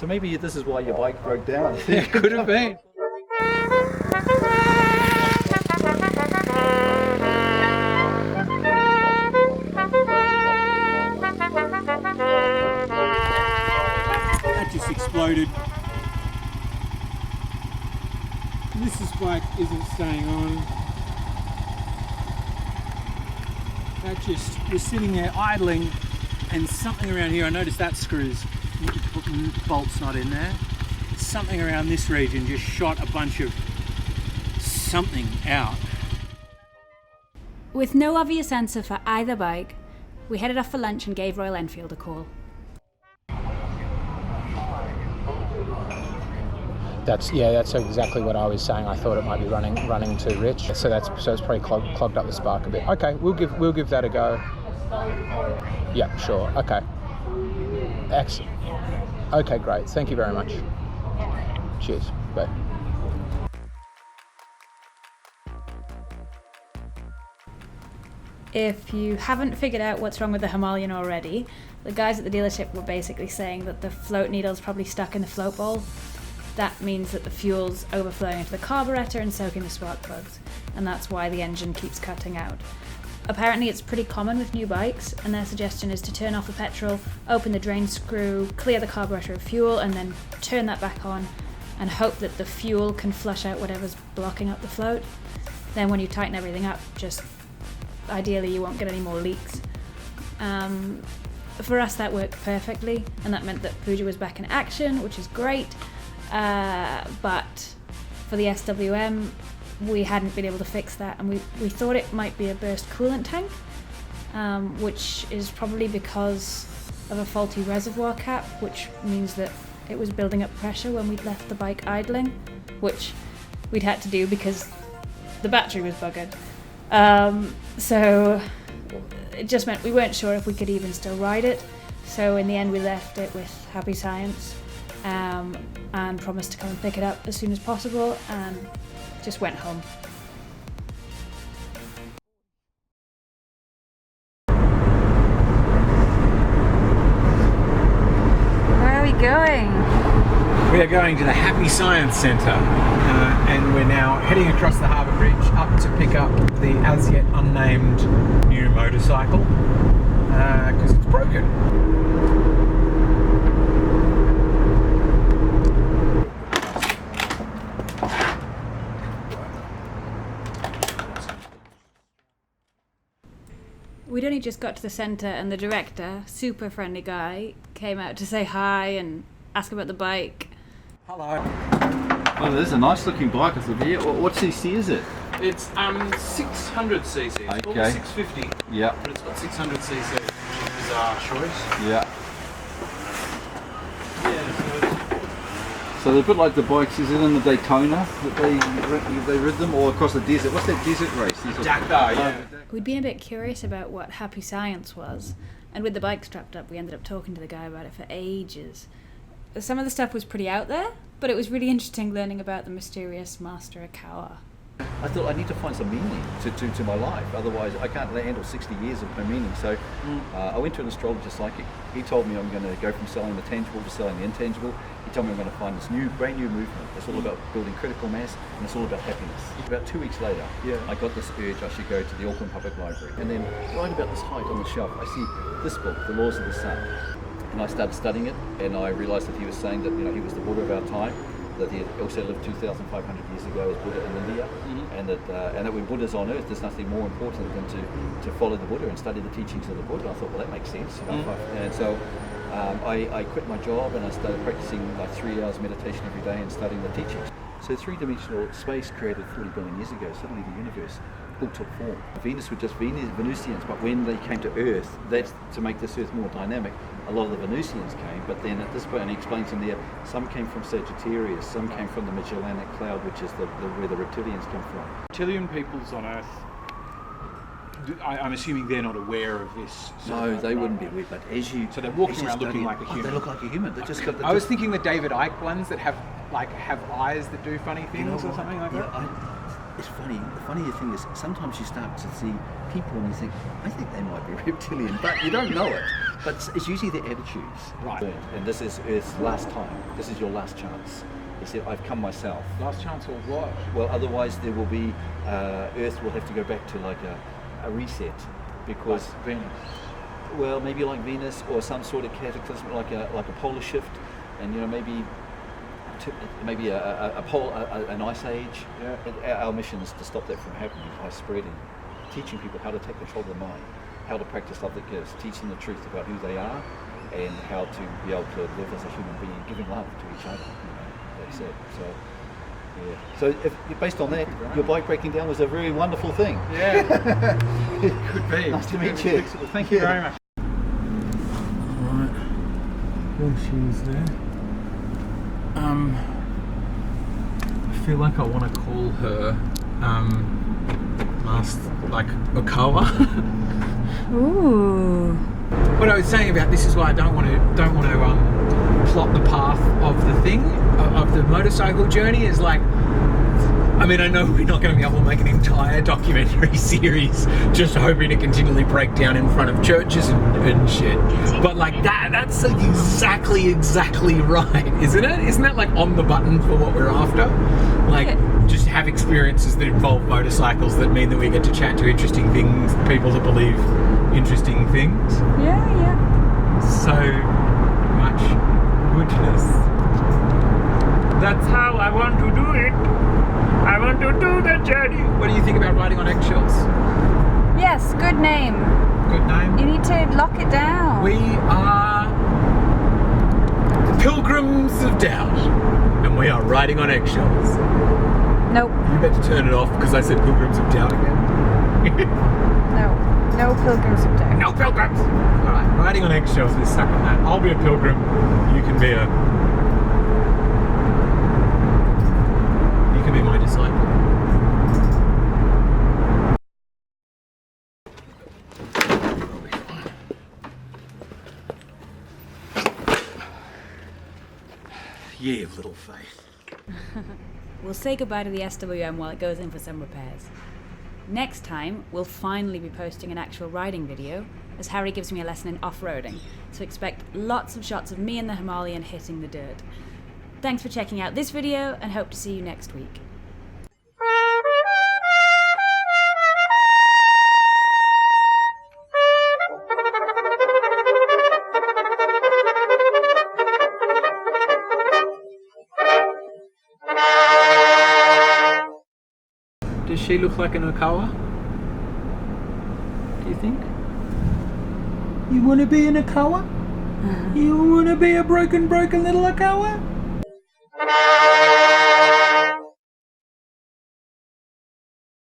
So maybe this is why your bike broke down. It could have been. That just exploded. This bike isn't staying on. That just was sitting there idling, and something around here, I noticed that screw's bolt's not in there. Something around this region just shot a bunch of something out. With no obvious answer for either bike, we headed off for lunch and gave Royal Enfield a call. That's exactly what I was saying. I thought it might be running too rich, so it's probably clogged up the spark a bit. Okay, we'll give that a go. Yeah, sure. Okay. Excellent. Okay, great. Thank you very much. Cheers. Bye. If you haven't figured out what's wrong with the Himalayan already, the guys at the dealership were basically saying that the float needle's probably stuck in the float bowl. That means that the fuel's overflowing into the carburetor and soaking the spark plugs, and that's why the engine keeps cutting out. Apparently it's pretty common with new bikes, and their suggestion is to turn off the petrol, open the drain screw, clear the carburetor of fuel, and then turn that back on and hope that the fuel can flush out whatever's blocking up the float. Then when you tighten everything up, just ideally you won't get any more leaks. For us that worked perfectly, and that meant that Pooja was back in action, which is great. But for the SWM, we hadn't been able to fix that, and we thought it might be a burst coolant tank, which is probably because of a faulty reservoir cap, which means that it was building up pressure when we'd left the bike idling, which we'd had to do because the battery was buggered. So it just meant we weren't sure if we could even still ride it. So in the end we left it with Happy Science, and promised to come and pick it up as soon as possible, and just went home. Where are we going? We are going to the Happy Science Centre, and we're now heading across the Harbour Bridge up to pick up the as yet unnamed new motorcycle, because it's broken. We'd only just got to the centre, and the director, super friendly guy, came out to say hi and ask about the bike. Hello. Oh, there's a nice looking bike I thought here. What CC is it? It's 600cc. It's called Okay. 650. Yeah. But it's got 600cc, which is a bizarre choice. Yeah. Yeah, So they're a bit like the bikes, is it in the Daytona that they rid them, or across the desert? What's that desert race? Dakar, yeah. We'd been a bit curious about what Happy Science was, and with the bike strapped up, we ended up talking to the guy about it for ages. Some of the stuff was pretty out there, but it was really interesting learning about the mysterious Master Akawa. I thought I need to find some meaning to my life, otherwise I can't handle 60 years of no meaning. So I went to an astrologer psychic. He told me I'm going to go from selling the tangible to selling the intangible. He told me I'm going to find this brand new movement. It's all about building critical mass, and it's all about happiness. About 2 weeks later, I got this urge I should go to the Auckland Public Library. And then right about this height on the shelf, I see this book, The Laws of the Sun. And I started studying it, and I realised that he was saying that he was the Buddha of our time, that he also lived 2,500 years ago as Buddha in India, and that when Buddha's on earth, there's nothing more important than to follow the Buddha and study the teachings of the Buddha. I thought, well, that makes sense. And so I quit my job and I started practicing like 3 hours meditation every day and studying the teachings. So three-dimensional space created 40 billion years ago. Suddenly the universe all took form. Venus were just Venusians, but when they came to Earth, that's to make this Earth more dynamic. A lot of the Venusians came, but then at this point, and he explains in there, some came from Sagittarius, some came from the Magellanic Cloud, which is where the reptilians come from. Reptilian peoples on Earth, I'm assuming they're not aware of this. No, they wouldn't be aware, but as you... So they're walking around looking like a human. They look like a human. They just got I was thinking the David Icke ones that have eyes that do funny things or something like that. it's funny. The funny thing is, sometimes you start to see people and you think, I think they might be reptilian, but you don't know it. But it's usually their attitudes. Right. And this is last time. This is your last chance. He said, I've come myself. Last chance or what? Well, otherwise there will be, Earth will have to go back to like a reset, because Like Venus. well, maybe like Venus or some sort of cataclysm, like a polar shift, and maybe an ice age. Yeah. And our mission is to stop that from happening by spreading, teaching people how to take control of their mind, how to practice love that gives, teaching the truth about who they are, and how to be able to live as a human being, giving love to each other. That's it. So. Yeah. So, if based on that, your bike breaking down was a very wonderful thing. Yeah. It could be. Nice to meet you. Thank you very much. Alright, there she is there. I feel like I want to call her Okawa. Ooh. What I was saying about this is why I don't want to plot the path of the thing, of the motorcycle journey, is like, I mean, I know we're not going to be able to make an entire documentary series just hoping to continually break down in front of churches and shit. But like that's exactly right, isn't it? Isn't that like on the button for what we're after? Like, just have experiences that involve motorcycles that mean that we get to chat to interesting things, people that believe interesting things. Yeah. So much goodness. That's how I want to do it. I want to do the journey. What do you think about riding on eggshells? Yes, good name. Good name. You need to lock it down. We are pilgrims of doubt, and we are riding on eggshells. Nope. You better turn it off because I said pilgrims of doubt again. No pilgrims of doubt. No pilgrims. All right, riding on eggshells. We're stuck on that. I'll be a pilgrim. You can be my disciple. Yeah, little faith. We'll say goodbye to the SWM while it goes in for some repairs. Next time, we'll finally be posting an actual riding video, as Harry gives me a lesson in off-roading, so expect lots of shots of me and the Himalayan hitting the dirt. Thanks for checking out this video, and hope to see you next week. Does she look like an Okawa? Do you think? You want to be an Okawa? You want to be a broken little Okawa?